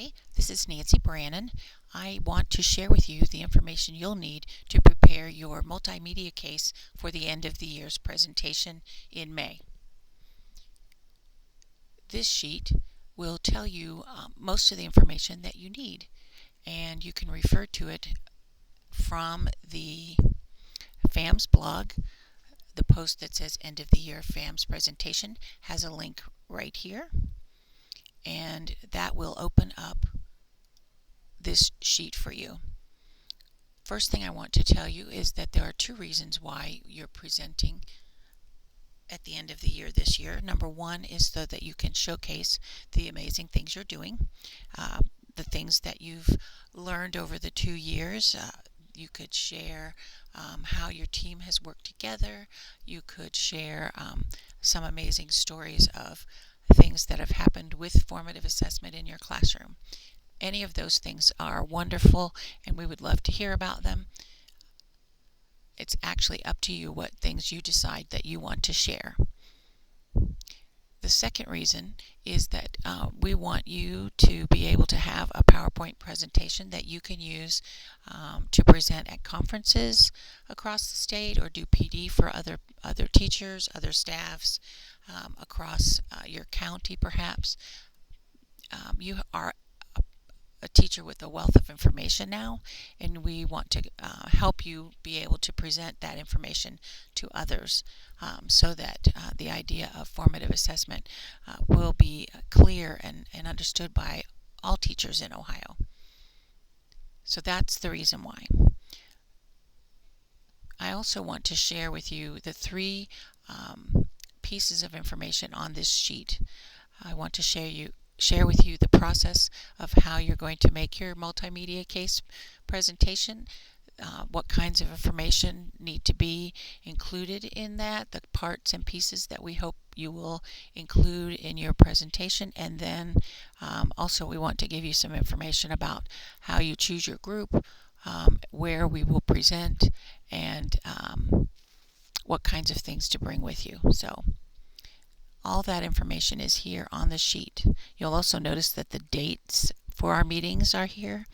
Hi, this is Nancy Brannon. I want to share with you the information you'll need to prepare your multimedia case for the end of the year's presentation in May. This sheet will tell you most of the information that you need, and you can refer to it from the FAMS blog. The post that says End of the Year FAMS Presentation has a link right here, and that will open up this sheet for you. First thing I want to tell you is that there are two reasons why you're presenting at the end of the year this year. Number one is so that you can showcase the amazing things you're doing, the things that you've learned over the 2 years. You could share how your team has worked together. You could share some amazing stories of things that have happened with formative assessment in your classroom. Any of those things are wonderful, and we would love to hear about them. It's actually up to you what things you decide that you want to share. The second reason is that we want you to be able to have a PowerPoint presentation that you can use to present at conferences across the state, or do PD for other teachers, other staffs across your county perhaps. You are a teacher with a wealth of information now, and we want to help you be able to present that information to others so that the idea of formative assessment will be clear and understood by all teachers in Ohio. So that's the reason why. I also want to share with you the three pieces of information on this sheet. I want to share with you the process of how you're going to make your multimedia case presentation, what kinds of information need to be included in that, the parts and pieces that we hope you will include in your presentation, and then also we want to give you some information about how you choose your group, where we will present, and what kinds of things to bring with you. So all that information is here on the sheet. You'll also notice that the dates for our meetings are here.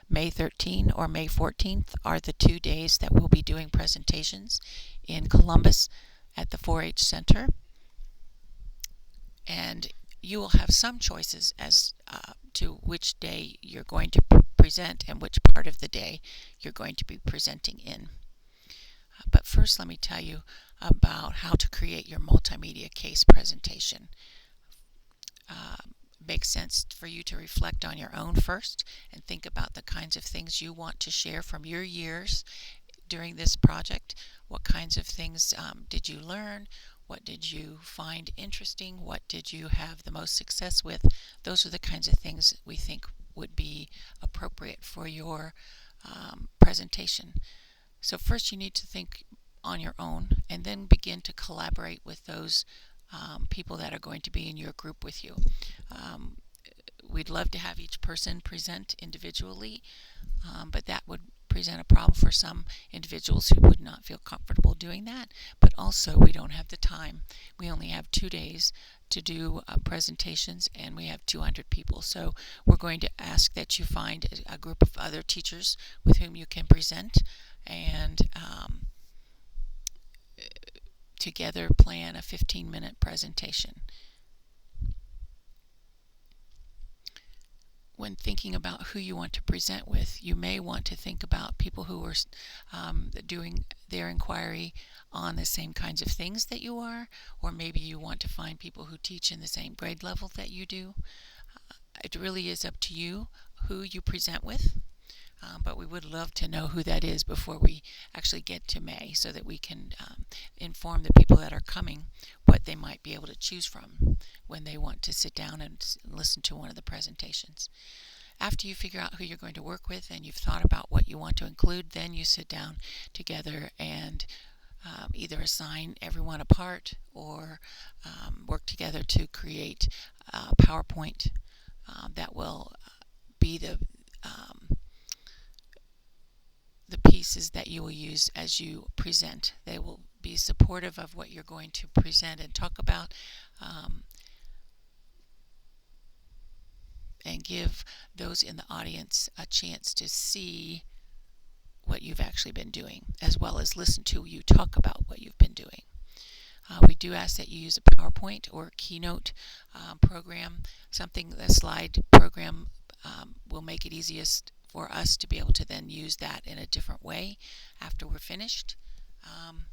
May 13th or May 14th are the 2 days that we'll be doing presentations in Columbus at the 4-H Center. And you will have some choices as to which day you're going to present and which part of the day you're going to be presenting in. But first, let me tell you about how to create your multimedia case presentation. Makes sense for you to reflect on your own first and think about the kinds of things you want to share from your years during this project. What kinds of things did you learn? What did you find interesting? What did you have the most success with? Those are the kinds of things we think would be appropriate for your presentation. So first you need to think on your own, and then begin to collaborate with those people that are going to be in your group with you. We'd love to have each person present individually, but that would present a problem for some individuals who would not feel comfortable doing that. But also, we don't have the time. We only have 2 days to do presentations, and we have 200 people. So we're going to ask that you find a group of other teachers with whom you can present, and together plan a 15-minute presentation. When thinking about who you want to present with, you may want to think about people who are doing their inquiry on the same kinds of things that you are, or maybe you want to find people who teach in the same grade level that you do. It really is up to you who you present with. But we would love to know who that is before we actually get to May, so that we can inform the people that are coming what they might be able to choose from when they want to sit down and listen to one of the presentations. After you figure out who you're going to work with and you've thought about what you want to include, then you sit down together and either assign everyone a part, or work together to create a PowerPoint that will be the pieces that you will use as you present. They will be supportive of what you're going to present and talk about, and and give those in the audience a chance to see what you've actually been doing, as well as listen to you talk about what you've been doing. We do ask that you use a PowerPoint or Keynote program. A slide program will make it easiest for us to be able to then use that in a different way after we're finished.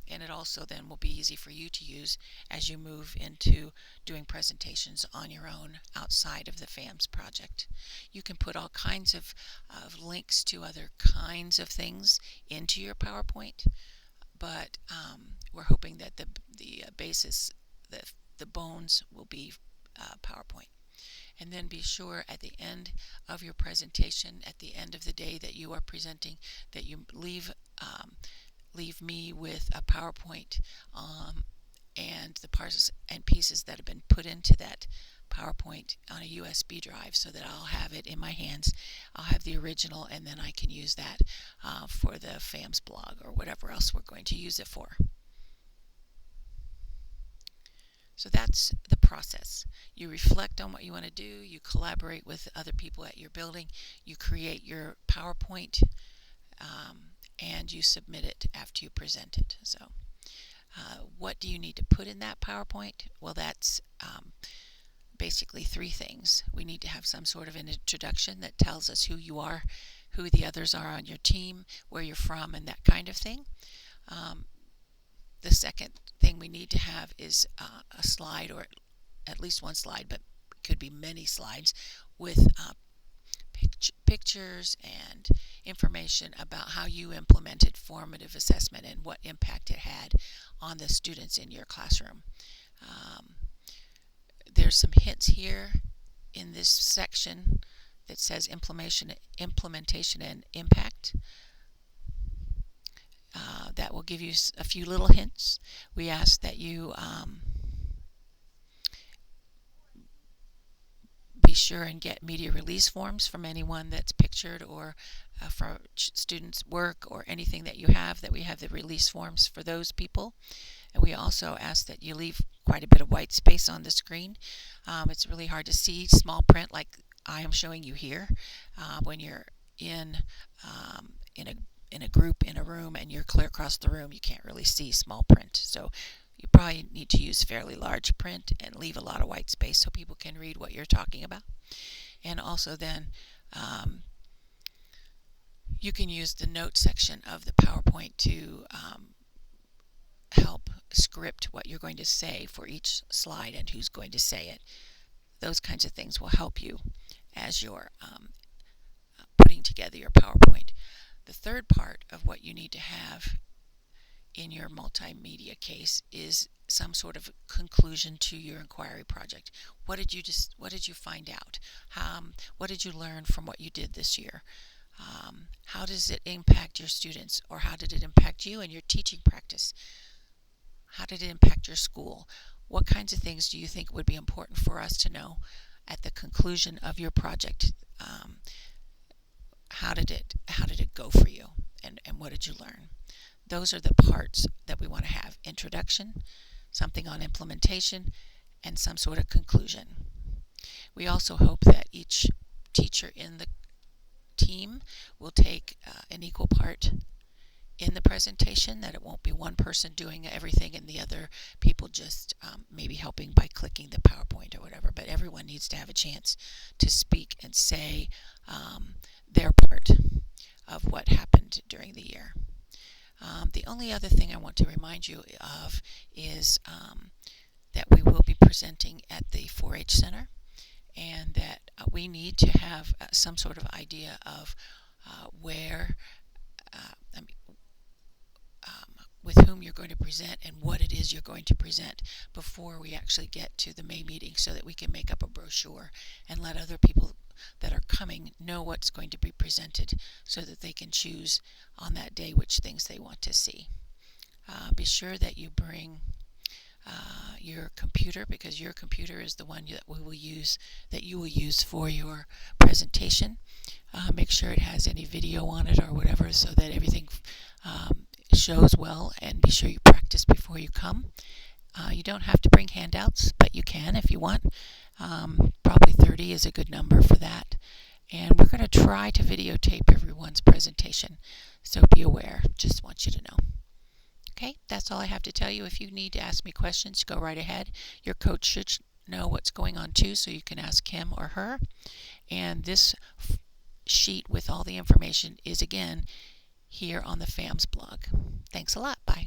And it also then will be easy for you to use as you move into doing presentations on your own outside of the FAMS project. You can put all kinds of links to other kinds of things into your PowerPoint, but we're hoping that the basis, the bones will be PowerPoint. And then be sure at the end of your presentation, at the end of the day that you are presenting, that you leave me with a PowerPoint and the parts and pieces that have been put into that PowerPoint on a USB drive, so that I'll have it in my hands. I'll have the original, and then I can use that for the FAMS blog or whatever else we're going to use it for. So that's the process. You reflect on what you want to do, you collaborate with other people at your building, you create your PowerPoint, and you submit it after you present it. So what do you need to put in that PowerPoint? Well, that's basically three things. We need to have some sort of an introduction that tells us who you are, who the others are on your team, where you're from, and that kind of thing. The second thing we need to have is a slide, or at least one slide, but it could be many slides, with pictures and information about how you implemented formative assessment and what impact it had on the students in your classroom. There's some hints here in this section that says implementation and impact. That will give you a few little hints. We ask that you be sure and get media release forms from anyone that's pictured, or for students' work or anything that you have, that we have the release forms for those people. And we also ask that you leave quite a bit of white space on the screen. It's really hard to see small print like I am showing you here when you're in a group in a room and you're clear across the room. You can't really see small print, so you probably need to use fairly large print and leave a lot of white space so people can read what you're talking about. And also then you can use the note section of the PowerPoint to help script what you're going to say for each slide and who's going to say it. Those kinds of things will help you as you're putting together your PowerPoint. The third part of what you need to have in your multimedia case is some sort of conclusion to your inquiry project. What did you find out? What did you learn from what you did this year? How does it impact your students, or how did it impact you and your teaching practice? How did it impact your school? What kinds of things do you think would be important for us to know at the conclusion of your project? How did it go for you, and what did you learn? Those are the parts that we want to have: introduction, something on implementation, and some sort of conclusion. We also hope that each teacher in the team will take an equal part in the presentation, that it won't be one person doing everything and the other people just maybe helping by clicking the PowerPoint or whatever, but everyone needs to have a chance to speak and say their part of what happened during the year. The only other thing I want to remind you of is that we will be presenting at the 4-H Center, and that we need to have some sort of idea of with whom you're going to present and what it is you're going to present before we actually get to the May meeting, so that we can make up a brochure and let other people that are coming know what's going to be presented, so that they can choose on that day which things they want to see. Be sure that you bring your computer, because your computer is the one that you will use for your presentation. Make sure it has any video on it or whatever, so that everything shows well, and be sure you practice before you come. You don't have to bring handouts, but you can if you want. Probably 30 is a good number for that. And we're going to try to videotape everyone's presentation, so be aware. Just want you to know. Okay, that's all I have to tell you. If you need to ask me questions, go right ahead. Your coach should know what's going on too, so you can ask him or her. And this sheet with all the information is again here on the FAMS blog. Thanks a lot. Bye.